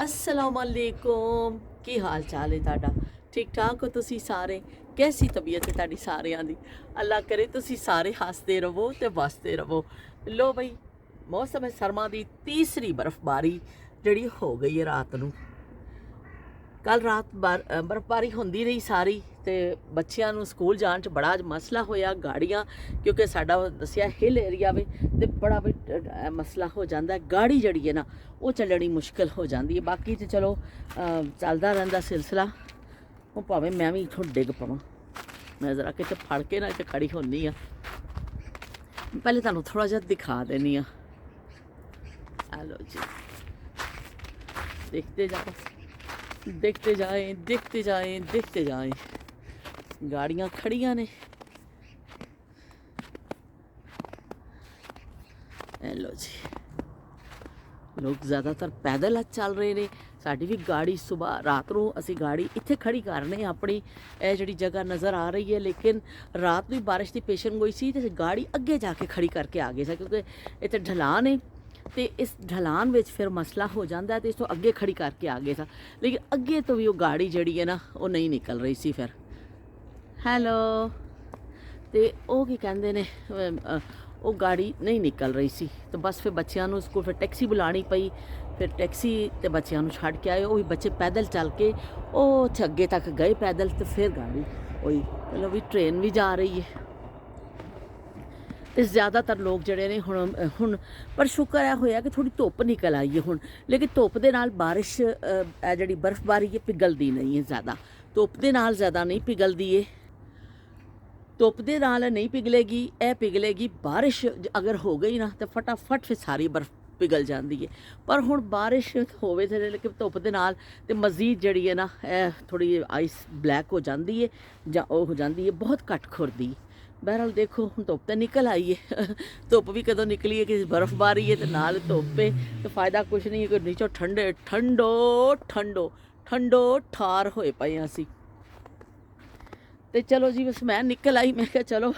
असलामुअलैकुम की हाल चाल है ਤੁਹਾਡਾ ठीक ठाक हो ਤੁਸੀਂ ਸਾਰੇ कैसी तबीयत है ਤੁਹਾਡੀ ਸਾਰਿਆਂ ਦੀ ਅੱਲਾ ਕਰੇ ਤੁਸੀਂ ਸਾਰੇ ਹੱਸਦੇ ਰਹੋ ਤੇ ਵਸਦੇ ਰਹੋ ਲੋ ਬਈ ਮੌਸਮ ਹੈ ਸਰਮਾ ਦੀ ਤੀਸਰੀ ਬਰਫ਼ਬਾਰੀ ਜਿਹੜੀ ਹੋ ਗਈ ਹੈ ਰਾਤ ਨੂੰ ਕੱਲ ਰਾਤ ਬਰਫ਼ਬਾਰੀ ਹੁੰਦੀ ਰਹੀ ਸਾਰੀ ਤੇ ਬੱਚਿਆਂ ਨੂੰ ਸਕੂਲ ਜਾਣ 'ਚ ਬੜਾ ਮਸਲਾ ਹੋਇਆ ਗਾੜੀਆਂ ਕਿਉਂਕਿ ਸਾਡਾ ਦੱਸਿਆ ਹਿਲ ਏਰੀਆ ਵੇ ਤੇ ਬੜਾ ਵੀ ਮਸਲਾ ਹੋ ਜਾਂਦਾ ਗਾੜੀ ਜਿਹੜੀ ਹੈ ਨਾ ਉਹ ਚੱਲਣੀ ਮੁਸ਼ਕਿਲ ਹੋ ਜਾਂਦੀ ਹੈ ਬਾਕੀ ਤੇ ਚਲੋ ਚੱਲਦਾ ਰਹਿੰਦਾ ਸਿਲਸਿਲਾ ਉਹ ਭਾਵੇਂ ਮੈਂ ਵੀ ਇੱਥੋਂ ਡਿੱਗ ਪਵਾਂ ਮੈਂ ਜ਼ਰਾ ਕਿਤੇ ਫੜ ਕੇ ਨਾ ਇੱਥੇ ਖੜੀ ਹੁੰਦੀ ਆ ਪਹਿਲੇ ਤੁਹਾਨੂੰ ਥੋੜਾ ਜਿਹਾ ਦਿਖਾ ਦੇਣੀ ਆ हेलो जी देखते जाओ देखते जाएं देखते जाएं देखते जाएं गाड़ियाँ खड़ियाँ ने हेलो जी लोग ज़्यादातर पैदल चल रहे ने साड़ी भी गाड़ी सुबह रात को असी गाड़ी इत्थे खड़ी करने अपनी ये जी जगह नज़र आ रही है लेकिन रात भी बारिश की पेशन गोई सी ते गाड़ी अगे जाके खड़ी करके आ गई सा क्योंकि इतने ढलान है तो इस ढलान में फिर मसला हो जाता है तो इस तो अगे खड़ी करके आ गए था लेकिन अगे तो भी वो गाड़ी जड़ी है ना वो नहीं निकल रही सी फिर हैलो तो वो की कहते ने वो गाड़ी नहीं निकल रही सी तो बस फिर बच्चों स्कूल फिर टैक्सी बुलानी पई फिर टैक्सी तो बच्चों छड़ के आए वो भी बच्चे पैदल चल के वो अगे तक गए पैदल तो फिर गाड़ी वही चलो भी ट्रेन भी जा रही है तो ज़्यादातर लोग जड़े ने हुण पर शुक्र है होया कि थोड़ी धुप निकल आई है हुण लेकिन धुप दे नाल बारिश जी बर्फबारी है पिघलती नहीं है ज़्यादा धुप दे नाल ज़्यादा नहीं पिघलती है धुप दे नाल नहीं पिघलेगी यह पिघलेगी बारिश अगर हो गई ना तो फटाफट फिर सारी बर्फ पिघल जाती है पर हुण बारिश होवे ते लेकिन धुप दे नाल ते मज़ीद जड़ी है ना थोड़ी आइस ब्लैक हो जाती है जां हो जाती है बहुत घट खुरदी बहरहाल देखो हम धुप तो निकल आई है धुप भी कदों निकली है कि बर्फबारी है तो नाल धुप है तो फायदा कुछ नहीं है कि नीचों ठंडे ठंडो ठंडो ठंडो ठार होए पे असी तो चलो जी बस मैं निकल आई मैं क्या चलो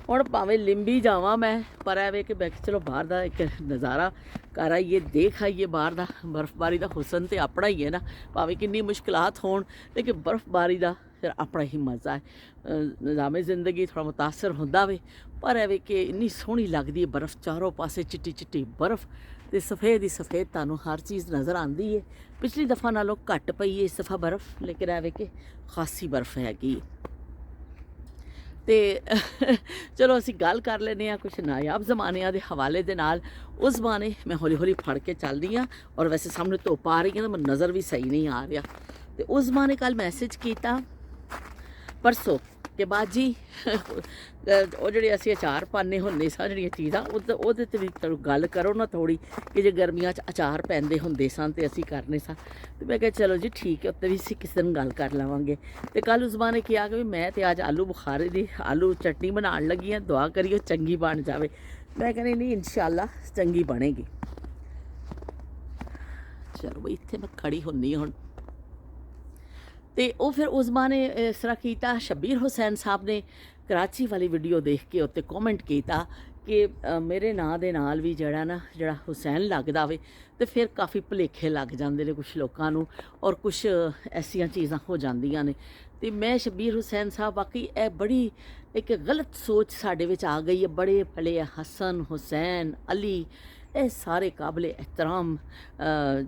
हुण भावें लिंबी जावां मैं पर ऐ वे कि मैं चलो बाहर का एक नज़ारा कर आइए देख आइए बाहर का बर्फबारी का हुसन तो अपना ही है ना भावें किन्नी मुश्किलात होण लेकिन बर्फबारी का फिर अपना ही मज़ा है निज़ामे ज़िंदगी थोड़ा मुतासर होंदा वे पर है कि इन्नी सोहनी लगती है बर्फ़ चारों पासे चिट्टी चिट्टी बर्फ़ तो सफ़ेद ही सफ़ेद तुहानूं हर चीज़ नज़र आती है पिछली दफ़ा नालों घट पई है इस दफ़ा बर्फ़ लेकिन है कि खासी बर्फ़ हैगी तो चलो असी गल कर लेने कुछ नायाब जमानिया के हवाले दे नाल उस जमाने मैं हौली हौली फड़ के चल रही हाँ और वैसे सामने धुप आ रही है तो नज़र भी सही नहीं आ रहा तो उस जमाने कल मैसेज किया परसों कि बाजी वो जी असी अचार पाने होंगे सा जी चीज़ा वो भी गल करो ना थोड़ी कि जो गर्मियों अचार पैंदे होंगे सन तो असी करने सा तो मैं क्या चलो जी ठीक है उत्ते भी असी किसी दिन गल कर लवेंगे तो कल उस बाने किया कि मैं तो अज आलू बुखारे की आलू चटनी बनाने लगी हाँ दुआ करिए चंगी बन जाए मैं कहनी नहीं इंशाअल्लाह चंगी बनेगी चलो बई इत्थे मैं खड़ी होनी हुण तो वो फिर उस बाने इस तरह किया शब्बीर हुसैन साहब ने कराची वाली वीडियो देख के उत्ते कॉमेंट किया कि मेरे नाँ दे नाल भी जड़ा ना जड़ा हुसैन लगदा वे तो फिर काफ़ी भुलेखे लग जाते हैं कुछ लोगों को और कुछ ऐसिया चीज़ां हो जांदियां ने तो मैं शब्बीर हुसैन साहब बाकी ए बड़ी एक गलत सोच साडे विच आ गई है बड़े भले हसन हुसैन अली ये सारे काबले एहतराम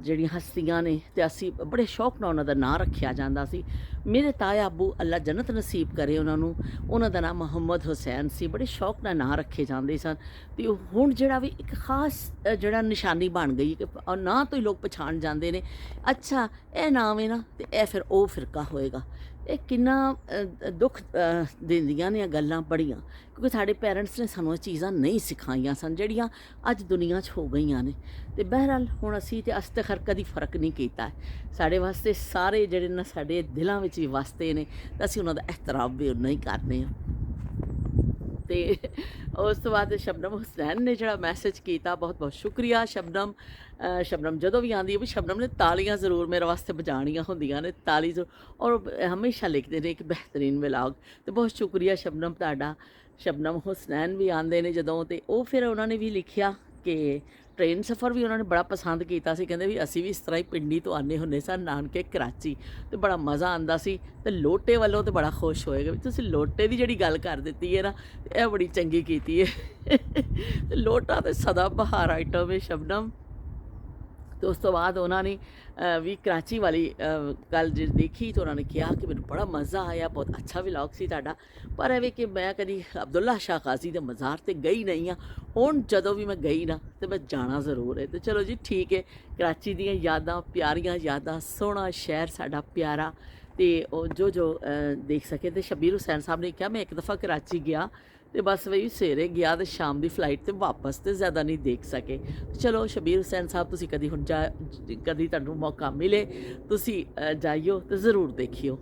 जड़ियाँ हस्तियां ने तो असी बड़े शौक नाल उन्होंने नाँ रखा जाता सी मेरे ताया अबू अल्लाह जन्नत नसीब करे उन्होंने का नाम मुहम्मद हुसैन सी बड़े शौक नाल नाँ रखे जाते सन तो हुण जिहड़ा भी एक खास जड़ा निशानी बन गई कि नाँ तो ही लोग पछाण जाते हैं अच्छा यह नाम है ना तो यह फिर वो फिरका होएगा ये किन्ना दुख दिंदियां ने गल्लां बड़ियां क्योंकि साढ़े पेरेंट्स ने सानूं ये चीज़ां नहीं सिखाइयां सन जिहड़ियां अज दुनिया च हो गई ने तो बहरहाल हुण असीं ते अस ते खैर कदी फर्क नहीं कीता है साढ़े वास्ते सारे जिहड़े ने साढ़े दिलां विच भी वसदे ने ते असीं उन्हां दा एहतराम भी उन्ना ही करने तो उस तो बाद शबनम हुसैन ने जो मैसेज किया बहुत बहुत शुक्रिया शबनम शबनम जो भी आती है भी शबनम ने तालियां जरूर मेरे वास्ते बजानियां होंदियां ने ताली और हमेशा लिखते हैं एक बेहतरीन व्लॉग तो बहुत शुक्रिया शबनम तुहाडा शबनम हुसैन भी आते हैं जदों तो वो फिर उन्होंने भी लिखिया कि ਟ੍ਰੇਨ ਸਫ਼ਰ ਵੀ ਉਹਨਾਂ ਨੇ ਬੜਾ ਪਸੰਦ ਕੀਤਾ ਸੀ। ਕਹਿੰਦੇ ਵੀ ਅਸੀਂ ਵੀ ਇਸ ਤਰ੍ਹਾਂ ਹੀ ਪਿੰਡੀ ਤੋਂ ਆਉਂਦੇ ਹੁੰਦੇ ਸਾਂ ਨਾਨਕੇ ਕਰਾਚੀ, ਅਤੇ ਬੜਾ ਮਜ਼ਾ ਆਉਂਦਾ ਸੀ। ਅਤੇ ਲੋਟੇ ਵੱਲੋਂ ਤਾਂ ਬੜਾ ਖੁਸ਼ ਹੋਏਗਾ ਵੀ ਤੁਸੀਂ ਲੋਟੇ ਦੀ ਜਿਹੜੀ ਗੱਲ ਕਰ ਦਿੱਤੀ ਹੈ ਨਾ, ਇਹ ਬੜੀ ਚੰਗੀ ਕੀਤੀ ਹੈ। ਅਤੇ ਲੋਟਾ ਤਾਂ ਸਦਾ ਬਹਾਰ ਆਈਟਮ ਹੈ ਸ਼ਬਨਮ। ਅਤੇ ਉਸ ਤੋਂ ਬਾਅਦ ਉਹਨਾਂ ਨੇ ਵੀ ਕਰਾਚੀ ਵਾਲੀ ਗੱਲ ਜੇ ਦੇਖੀ ਤਾਂ ਉਹਨਾਂ ਨੇ ਕਿਹਾ ਕਿ ਮੈਨੂੰ ਬੜਾ ਮਜ਼ਾ ਆਇਆ, ਬਹੁਤ ਅੱਛਾ ਵਲੌਗ ਸੀ ਤੁਹਾਡਾ। ਪਰ ਐਵੇਂ ਕਿ ਮੈਂ ਕਦੀ ਅਬਦੁੱਲਾ ਸ਼ਾਹ ਕਾਜ਼ੀ ਦੇ ਮਜ਼ਾਰ 'ਤੇ ਗਈ ਨਹੀਂ ਹਾਂ। ਹੁਣ ਜਦੋਂ ਵੀ ਮੈਂ ਗਈ ਨਾ ਤਾਂ ਮੈਂ ਜਾਣਾ ਜ਼ਰੂਰ ਹੈ। ਅਤੇ ਚਲੋ ਜੀ ਠੀਕ ਹੈ, ਕਰਾਚੀ ਦੀਆਂ ਯਾਦਾਂ, ਪਿਆਰੀਆਂ ਯਾਦਾਂ, ਸੋਹਣਾ ਸ਼ਹਿਰ ਸਾਡਾ ਪਿਆਰਾ। ਅਤੇ ਉਹ ਜੋ ਦੇਖ ਸਕੇ। ਅਤੇ ਸ਼ਬੀਰ ਹੁਸੈਨ ਸਾਹਿਬ ਨੇ ਕਿਹਾ ਮੈਂ ਇੱਕ ਦਫਾ ਕਰਾਚੀ ਗਿਆ ਅਤੇ ਬਸ ਵਹੀ ਸਵੇਰੇ ਗਿਆ ਅਤੇ ਸ਼ਾਮ ਦੀ ਫਲਾਈਟ 'ਤੇ ਵਾਪਸ, ਅਤੇ ਜ਼ਿਆਦਾ ਨਹੀਂ ਦੇਖ ਸਕੇ। ਚਲੋ ਸ਼ਬੀਰ ਹੁਸੈਨ ਸਾਹਿਬ ਤੁਸੀਂ ਕਦੀ ਹੁਣ ਕਦੀ ਤੁਹਾਨੂੰ ਮੌਕਾ ਮਿਲੇ ਤੁਸੀਂ ਜਾਈਓ ਅਤੇ ਜ਼ਰੂਰ ਦੇਖਿਓ।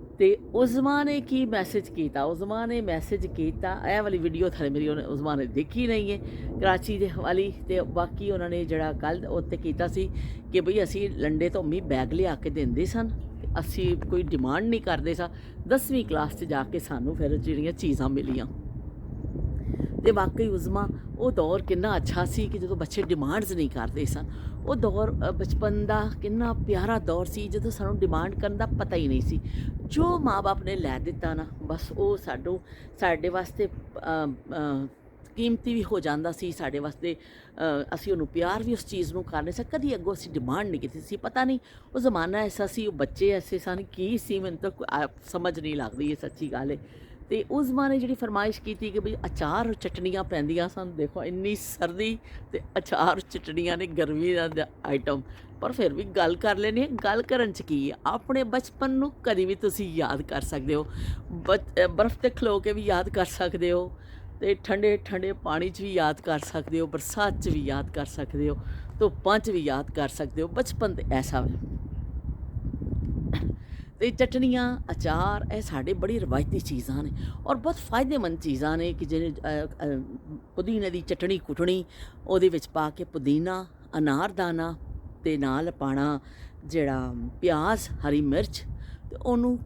ਅਤੇ ਉਜ਼ਮਾ ਨੇ ਕੀ ਮੈਸੇਜ ਕੀਤਾ, ਉਜ਼ਮਾ ਨੇ ਮੈਸੇਜ ਕੀਤਾ, ਇਹ ਵਾਲੀ ਵੀਡੀਓ ਥਲੇ ਮੇਰੀ ਉਹਨੇ ਉਜ਼ਮਾ ਨੇ ਦੇਖੀ ਨਹੀਂ ਹੈ ਕਰਾਚੀ ਦੇ ਵਾਲੀ। ਅਤੇ ਬਾਕੀ ਉਹਨਾਂ ਨੇ ਜਿਹੜਾ ਕੱਲ੍ਹ ਉੱਤੇ ਕੀਤਾ ਸੀ ਕਿ ਬਈ ਅਸੀਂ ਲੰਡੇ ਤੋਂ ਮੀਂਹ ਬੈਗ ਲਿਆ ਕੇ ਦਿੰਦੇ ਸਨ, ਅਸੀਂ ਕੋਈ ਡਿਮਾਂਡ ਨਹੀਂ ਕਰਦੇ ਸਾਂ। 10ਵੀਂ ਕਲਾਸ 'ਚ ਜਾ ਕੇ ਸਾਨੂੰ ਫਿਰ ਜਿਹੜੀਆਂ ਚੀਜ਼ਾਂ ਮਿਲੀਆਂ। ਅਤੇ ਵਾਕਈ ਉਜ਼ਮਾ ਉਹ ਦੌਰ ਕਿੰਨਾ ਅੱਛਾ ਸੀ ਕਿ ਜਦੋਂ ਬੱਚੇ ਡਿਮਾਂਡਸ ਨਹੀਂ ਕਰਦੇ ਸਨ। ਉਹ ਦੌਰ ਬਚਪਨ ਦਾ ਕਿੰਨਾ ਪਿਆਰਾ ਦੌਰ ਸੀ ਜਦੋਂ ਸਾਨੂੰ ਡਿਮਾਂਡ ਕਰਨ ਦਾ ਪਤਾ ਹੀ ਨਹੀਂ ਸੀ। ਜੋ ਮਾਂ ਬਾਪ ਨੇ ਲੈ ਦਿੱਤਾ ਨਾ, ਬਸ ਉਹ ਸਾਡੇ ਵਾਸਤੇ ਕੀਮਤੀ ਵੀ ਹੋ ਜਾਂਦਾ ਸੀ, ਸਾਡੇ ਵਾਸਤੇ ਅਸੀਂ ਉਹਨੂੰ ਪਿਆਰ ਵੀ ਉਸ ਚੀਜ਼ ਨੂੰ ਕਰਨੇ ਸਾਂ। ਕਦੀ ਅੱਗੋਂ ਅਸੀਂ ਡਿਮਾਂਡ ਨਹੀਂ ਕੀਤੀ ਸੀ। ਪਤਾ ਨਹੀਂ ਉਹ ਜ਼ਮਾਨਾ ਐਸਾ ਸੀ, ਉਹ ਬੱਚੇ ਐਸੇ ਸਨ, ਕੀ ਸੀ ਮੈਨੂੰ ਤਾਂ ਸਮਝ ਨਹੀਂ ਲੱਗਦੀ, ਇਹ ਸੱਚੀ ਗੱਲ ਹੈ। ਅਤੇ ਉਸ ਜ਼ਮਾਨੇ ਜਿਹੜੀ ਫਰਮਾਇਸ਼ ਕੀਤੀ ਕਿ ਬਈ ਅਚਾਰ ਚਟਣੀਆਂ ਪੈਂਦੀਆਂ ਸਨ। ਦੇਖੋ ਇੰਨੀ ਸਰਦੀ ਅਤੇ ਅਚਾਰ ਚਟਣੀਆਂ ਨੇ, ਗਰਮੀ ਦਾ ਆਈਟਮ। ਪਰ ਫਿਰ ਵੀ ਗੱਲ ਕਰ ਲੈਣੀ ਹੈ। ਗੱਲ ਕਰਨ 'ਚ ਕੀ ਹੈ, ਆਪਣੇ ਬਚਪਨ ਨੂੰ ਕਦੀ ਵੀ ਤੁਸੀਂ ਯਾਦ ਕਰ ਸਕਦੇ ਹੋ। ਬਰਫ਼ 'ਤੇ ਖਲੋ ਕੇ ਵੀ ਯਾਦ ਕਰ ਸਕਦੇ ਹੋ, ਅਤੇ ਠੰਡੇ ਠੰਡੇ ਪਾਣੀ 'ਚ ਵੀ ਯਾਦ ਕਰ ਸਕਦੇ ਹੋ, ਬਰਸਾਤ 'ਚ ਵੀ ਯਾਦ ਕਰ ਸਕਦੇ ਹੋ, ਧੁੱਪਾਂ 'ਚ ਵੀ ਯਾਦ ਕਰ ਸਕਦੇ ਹੋ। ਬਚਪਨ ਤਾਂ ਐਸਾ ਵਾ। ਅਤੇ ਚਟਣੀਆਂ, ਅਚਾਰ ਇਹ ਸਾਡੇ ਬੜੀ ਰਵਾਇਤੀ ਚੀਜ਼ਾਂ ਨੇ ਔਰ ਬਹੁਤ ਫਾਇਦੇਮੰਦ ਚੀਜ਼ਾਂ ਨੇ ਕਿ ਜਿਵੇਂ ਪੁਦੀਨੇ ਦੀ ਚਟਣੀ ਕੁੱਟਣੀ, ਉਹਦੇ ਵਿੱਚ ਪਾ ਕੇ ਪੁਦੀਨਾ, ਅਨਾਰਦਾਨਾ ਅਤੇ ਨਾਲ ਪਾਉਣਾ ਜਿਹੜਾ ਪਿਆਜ਼, ਹਰੀ ਮਿਰਚ, ਅਤੇ ਉਹਨੂੰ